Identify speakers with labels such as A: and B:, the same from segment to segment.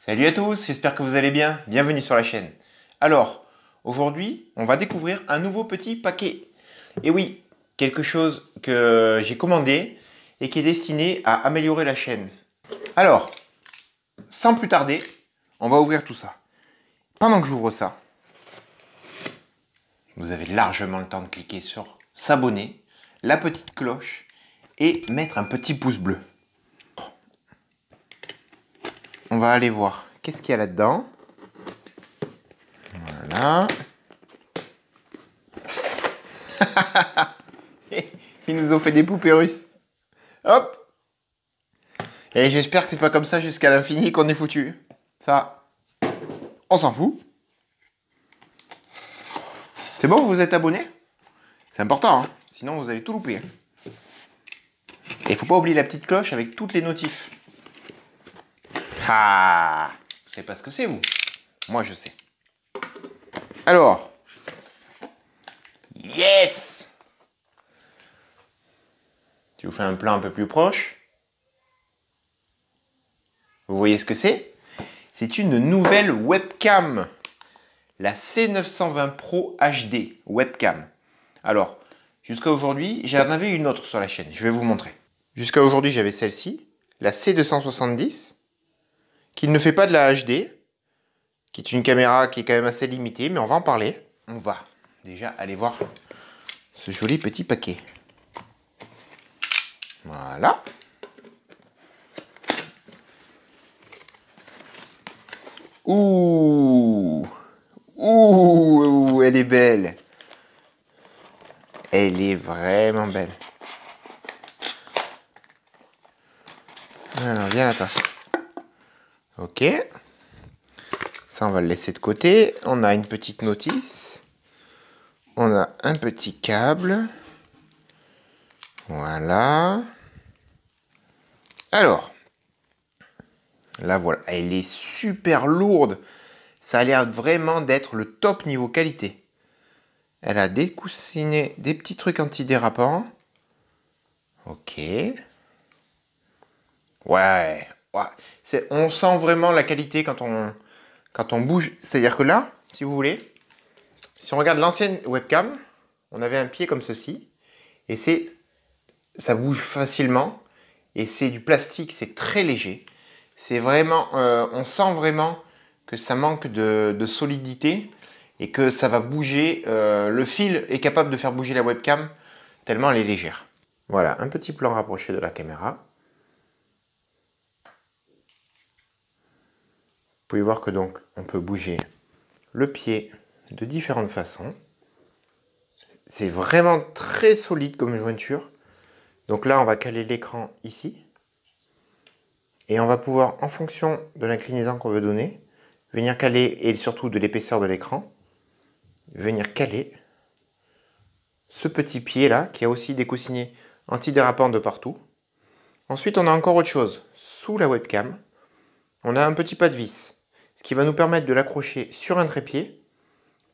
A: Salut à tous, j'espère que vous allez bien. Bienvenue sur la chaîne. Alors, aujourd'hui, on va découvrir un nouveau petit paquet. Et oui, quelque chose que j'ai commandé et qui est destiné à améliorer la chaîne. Alors, sans plus tarder, on va ouvrir tout ça. Pendant que j'ouvre ça, vous avez largement le temps de cliquer sur s'abonner, la petite cloche et mettre un petit pouce bleu. On va aller voir qu'est-ce qu'il y a là-dedans. Voilà. Ils nous ont fait des poupées russes. Hop. Et j'espère que c'est pas comme ça jusqu'à l'infini qu'on est foutu. Ça, on s'en fout. C'est bon, vous êtes abonné? C'est important, hein, sinon vous allez tout louper. Et il faut pas oublier la petite cloche avec toutes les notifs. Ah, vous savez pas ce que c'est, vous? Moi, je sais. Alors, yes! Si vous faites un plan un peu plus proche, vous voyez ce que c'est? C'est une nouvelle webcam. La C920 Pro HD webcam. Alors, jusqu'à aujourd'hui, j'en avais une autre sur la chaîne. Je vais vous montrer. Jusqu'à aujourd'hui, j'avais celle-ci, la C270, qui ne fait pas de la HD, qui est une caméra qui est quand même assez limitée, mais on va en parler. On va déjà aller voir ce joli petit paquet. Voilà. Ouh! Ouh, elle est belle. Elle est vraiment belle. Alors, viens là, toi. Ok. Ça, on va le laisser de côté. On a une petite notice. On a un petit câble. Voilà. Alors. Là, voilà. Elle est super lourde. Ça a l'air vraiment d'être le top niveau qualité. Elle a des coussinets, des petits trucs antidérapants. Ok. Ouais. On sent vraiment la qualité quand on bouge. C'est-à-dire que là, si vous voulez, si on regarde l'ancienne webcam, on avait un pied comme ceci. Et ça bouge facilement. Et c'est du plastique, c'est très léger. C'est vraiment, on sent vraiment que ça manque de solidité et que ça va bouger. Le fil est capable de faire bouger la webcam tellement elle est légère. Voilà, un petit plan rapproché de la caméra. Vous pouvez voir que donc on peut bouger le pied de différentes façons. C'est vraiment très solide comme jointure. Donc là, on va caler l'écran ici. Et on va pouvoir, en fonction de l'inclinaison qu'on veut donner, venir caler, et surtout de l'épaisseur de l'écran, venir caler ce petit pied là, qui a aussi des coussinets antidérapants de partout. Ensuite, on a encore autre chose. Sous la webcam, on a un petit pas de vis, ce qui va nous permettre de l'accrocher sur un trépied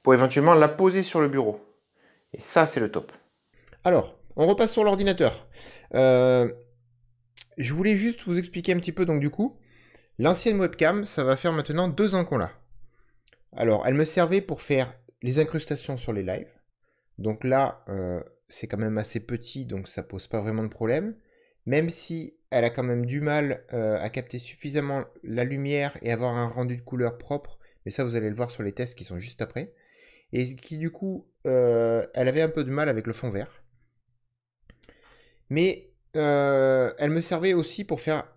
A: pour éventuellement la poser sur le bureau. Et ça, c'est le top. Alors, on repasse sur l'ordinateur. Je voulais juste vous expliquer un petit peu, donc du coup, l'ancienne webcam, ça va faire maintenant 2 ans qu'on l'a. Alors, elle me servait pour faire les incrustations sur les lives. Donc là, c'est quand même assez petit, donc ça pose pas vraiment de problème. Même si elle a quand même du mal à capter suffisamment la lumière et avoir un rendu de couleur propre. Mais ça, vous allez le voir sur les tests qui sont juste après. Et qui, du coup, elle avait un peu de mal avec le fond vert. Mais elle me servait aussi pour faire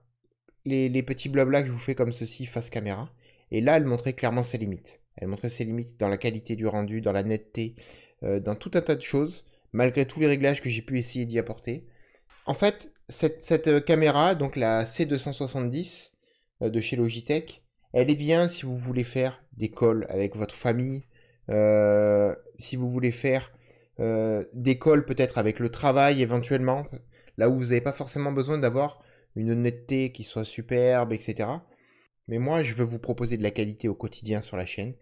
A: les petits blabla que je vous fais comme ceci face caméra. Et là, elle montrait clairement ses limites. Elle montrait ses limites dans la qualité du rendu, dans la netteté, dans tout un tas de choses, malgré tous les réglages que j'ai pu essayer d'y apporter. En fait, cette caméra, donc la C270 de chez Logitech, elle est bien si vous voulez faire des calls avec votre famille, si vous voulez faire des calls peut-être avec le travail éventuellement, là où vous n'avez pas forcément besoin d'avoir une netteté qui soit superbe, etc. Mais moi, je veux vous proposer de la qualité au quotidien sur la chaîne.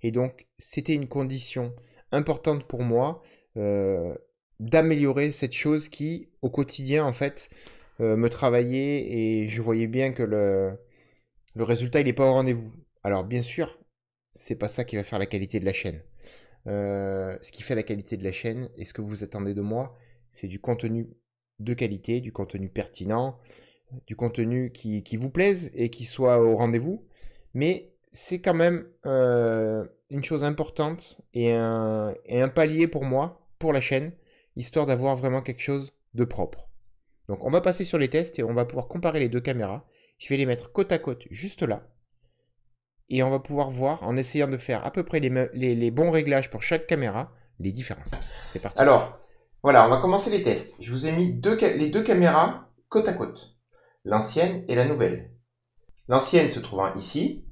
A: Et donc, c'était une condition importante pour moi d'améliorer cette chose qui, au quotidien, en fait, me travaillait. Et je voyais bien que le résultat il n'est pas au rendez-vous. Alors bien sûr, c'est pas ça qui va faire la qualité de la chaîne. Ce qui fait la qualité de la chaîne et ce que vous attendez de moi, c'est du contenu de qualité, du contenu pertinent, du contenu qui vous plaise et qui soit au rendez-vous. Mais c'est quand même une chose importante et un palier pour moi, pour la chaîne, histoire d'avoir vraiment quelque chose de propre. Donc on va passer sur les tests et on va pouvoir comparer les deux caméras. Je vais les mettre côte à côte juste là. Et on va pouvoir voir, en essayant de faire à peu près les bons réglages pour chaque caméra, les différences. C'est parti. Alors, voilà, on va commencer les tests. Je vous ai mis les deux caméras côte à côte. L'ancienne et la nouvelle. L'ancienne se trouvant ici,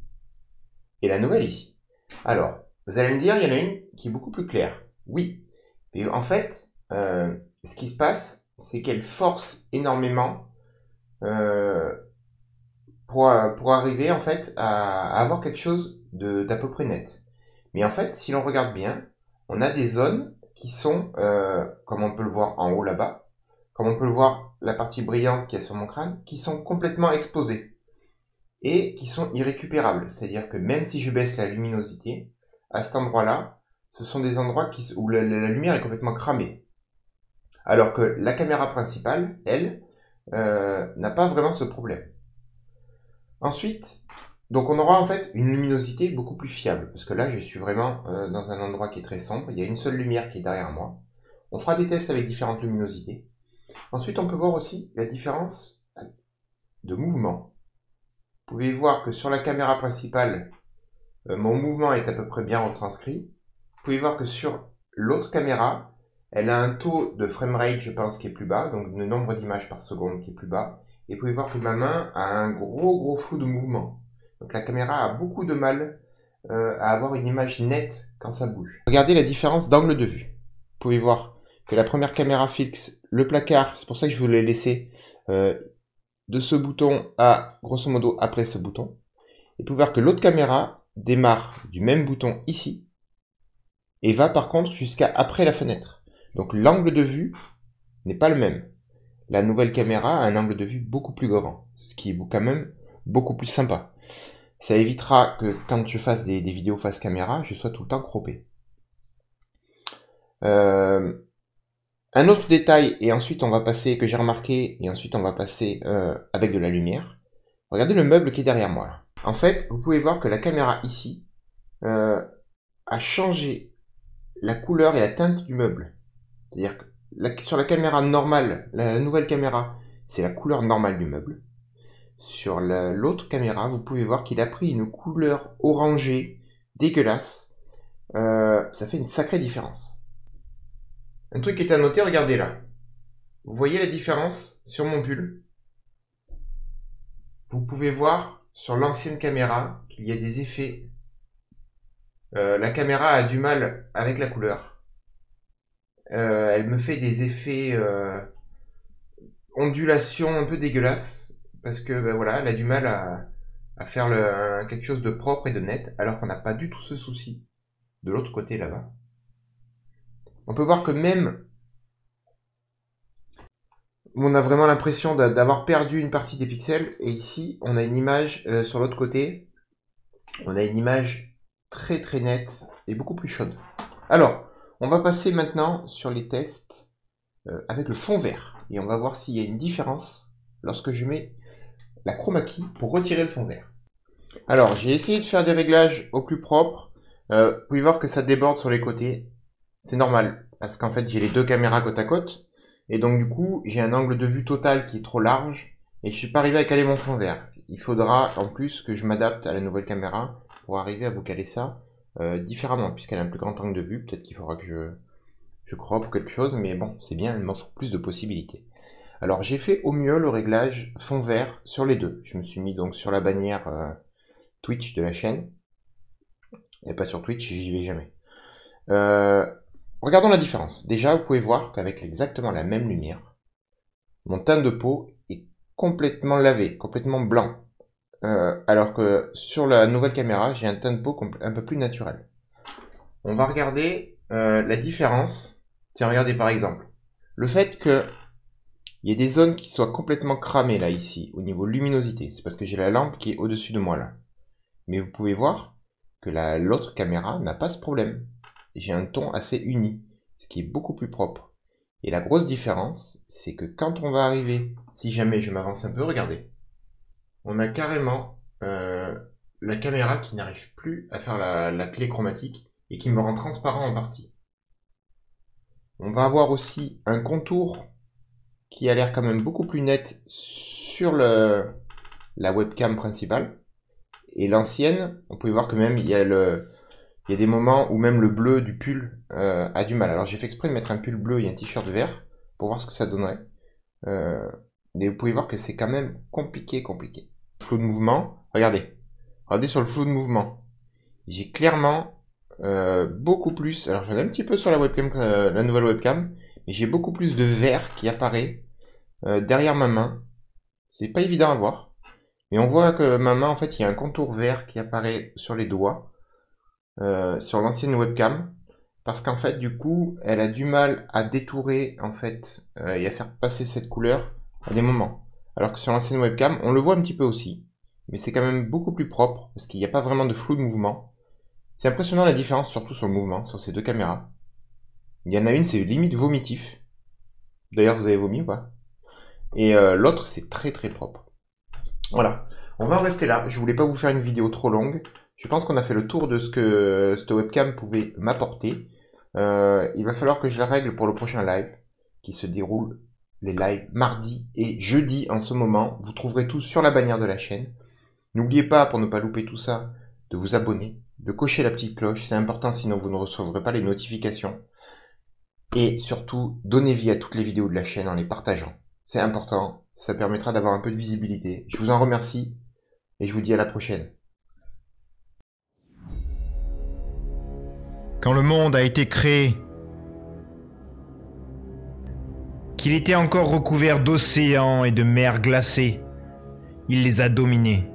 A: et la nouvelle ici. Alors, vous allez me dire, il y en a une qui est beaucoup plus claire. Oui. Mais en fait, ce qui se passe, c'est qu'elle force énormément pour arriver en fait à avoir quelque chose d'à peu près net. Mais en fait, si l'on regarde bien, on a des zones qui sont, comme on peut le voir en haut là-bas, comme on peut le voir la partie brillante qui est sur mon crâne, qui sont complètement exposées et qui sont irrécupérables. C'est-à-dire que même si je baisse la luminosité, à cet endroit-là, ce sont des endroits où la lumière est complètement cramée. Alors que la caméra principale, elle, n'a pas vraiment ce problème. Ensuite, donc on aura en fait une luminosité beaucoup plus fiable, parce que là je suis vraiment dans un endroit qui est très sombre, il y a une seule lumière qui est derrière moi. On fera des tests avec différentes luminosités. Ensuite on peut voir aussi la différence de mouvement. Vous pouvez voir que sur la caméra principale, mon mouvement est à peu près bien retranscrit. Vous pouvez voir que sur l'autre caméra, elle a un taux de framerate, je pense, qui est plus bas, donc le nombre d'images par seconde qui est plus bas. Et vous pouvez voir que ma main a un gros flou de mouvement. Donc la caméra a beaucoup de mal à avoir une image nette quand ça bouge. Regardez la différence d'angle de vue. Vous pouvez voir que la première caméra fixe le placard, c'est pour ça que je vous l'ai laissé de ce bouton à grosso modo après ce bouton. Et vous pouvez voir que l'autre caméra démarre du même bouton ici et va par contre jusqu'à après la fenêtre. Donc l'angle de vue n'est pas le même. La nouvelle caméra a un angle de vue beaucoup plus grand, ce qui est quand même beaucoup plus sympa. Ça évitera que quand je fasse des vidéos face caméra, je sois tout le temps croppé. Un autre détail, et ensuite on va passer, que j'ai remarqué, et ensuite on va passer avec de la lumière. Regardez le meuble qui est derrière moi. En fait, vous pouvez voir que la caméra ici a changé la couleur et la teinte du meuble. C'est-à-dire que sur la caméra normale, la nouvelle caméra, c'est la couleur normale du meuble. Sur l'autre caméra, vous pouvez voir qu'il a pris une couleur orangée, dégueulasse. Ça fait une sacrée différence. Un truc qui est à noter, regardez là. Vous voyez la différence sur mon pull? Vous pouvez voir sur l'ancienne caméra qu'il y a des effets. La caméra a du mal avec la couleur. Elle me fait des effets ondulation un peu dégueulasses parce que ben voilà, elle a du mal à faire quelque chose de propre et de net, alors qu'on n'a pas du tout ce souci de l'autre côté là-bas. On peut voir que même on a vraiment l'impression d'avoir perdu une partie des pixels, et ici on a une image sur l'autre côté, on a une image très nette et beaucoup plus chaude. Alors, on va passer maintenant sur les tests avec le fond vert, et on va voir s'il y a une différence lorsque je mets la chroma key pour retirer le fond vert. Alors, j'ai essayé de faire des réglages au plus propre. Vous pouvez voir que ça déborde sur les côtés. C'est normal, parce qu'en fait, j'ai les deux caméras côte à côte. Et donc, du coup, j'ai un angle de vue total qui est trop large. Et je suis pas arrivé à caler mon fond vert. Il faudra, en plus, que je m'adapte à la nouvelle caméra pour arriver à vous caler ça différemment, puisqu'elle a un plus grand angle de vue. Peut-être qu'il faudra que je crop ou quelque chose. Mais bon, c'est bien, elle m'offre plus de possibilités. Alors, j'ai fait au mieux le réglage fond vert sur les deux. Je me suis mis donc sur la bannière Twitch de la chaîne. Et pas sur Twitch, j'y vais jamais. Regardons la différence. Déjà, vous pouvez voir qu'avec exactement la même lumière, mon teint de peau est complètement lavé, complètement blanc. Alors que sur la nouvelle caméra, j'ai un teint de peau un peu plus naturel. On va regarder la différence. Tiens, regardez par exemple. Le fait que il y a des zones qui soient complètement cramées là, ici, au niveau luminosité. C'est parce que j'ai la lampe qui est au-dessus de moi là. Mais vous pouvez voir que l'autre caméra n'a pas ce problème. J'ai un ton assez uni, ce qui est beaucoup plus propre. Et la grosse différence, c'est que quand on va arriver, si jamais je m'avance un peu, regardez, on a carrément la caméra qui n'arrive plus à faire la clé chromatique et qui me rend transparent en partie. On va avoir aussi un contour qui a l'air quand même beaucoup plus net sur la webcam principale. Et l'ancienne, on peut voir que même il y a des moments où même le bleu du pull a du mal. Alors j'ai fait exprès de mettre un pull bleu et un t-shirt vert pour voir ce que ça donnerait. Mais vous pouvez voir que c'est quand même compliqué. Flou de mouvement, regardez sur le flou de mouvement. J'ai clairement beaucoup plus, alors j'en ai un petit peu sur la webcam, la nouvelle webcam, mais j'ai beaucoup plus de vert qui apparaît derrière ma main. C'est pas évident à voir. Mais on voit que ma main, en fait, il y a un contour vert qui apparaît sur les doigts, sur l'ancienne webcam, parce qu'en fait, du coup, elle a du mal à détourer, en fait, et à faire passer cette couleur à des moments. Alors que sur l'ancienne webcam, on le voit un petit peu aussi, mais c'est quand même beaucoup plus propre, parce qu'il n'y a pas vraiment de flou de mouvement. C'est impressionnant la différence, surtout sur le mouvement, sur ces deux caméras. Il y en a une, c'est limite vomitif. D'ailleurs, vous avez vomi ou pas? Et l'autre, c'est très propre. Voilà, on va en rester là. Je voulais pas vous faire une vidéo trop longue. Je pense qu'on a fait le tour de ce que cette webcam pouvait m'apporter. Il va falloir que je la règle pour le prochain live qui se déroule les lives mardi et jeudi en ce moment. Vous trouverez tout sur la bannière de la chaîne. N'oubliez pas, pour ne pas louper tout ça, de vous abonner, de cocher la petite cloche. C'est important, sinon vous ne recevrez pas les notifications. Et surtout, donnez vie à toutes les vidéos de la chaîne en les partageant. C'est important. Ça permettra d'avoir un peu de visibilité. Je vous en remercie et je vous dis à la prochaine.
B: Quand le monde a été créé, qu'il était encore recouvert d'océans et de mers glacées, il les a dominés.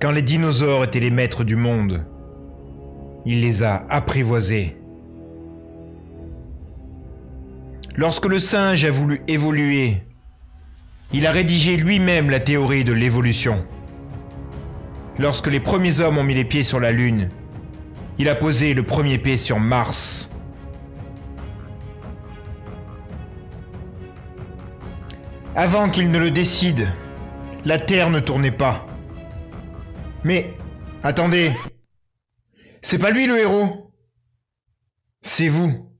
B: Quand les dinosaures étaient les maîtres du monde, il les a apprivoisés. Lorsque le singe a voulu évoluer, il a rédigé lui-même la théorie de l'évolution. Lorsque les premiers hommes ont mis les pieds sur la Lune, il a posé le premier pied sur Mars. Avant qu'il ne le décide, la Terre ne tournait pas. Mais, attendez, c'est pas lui le héros, c'est vous.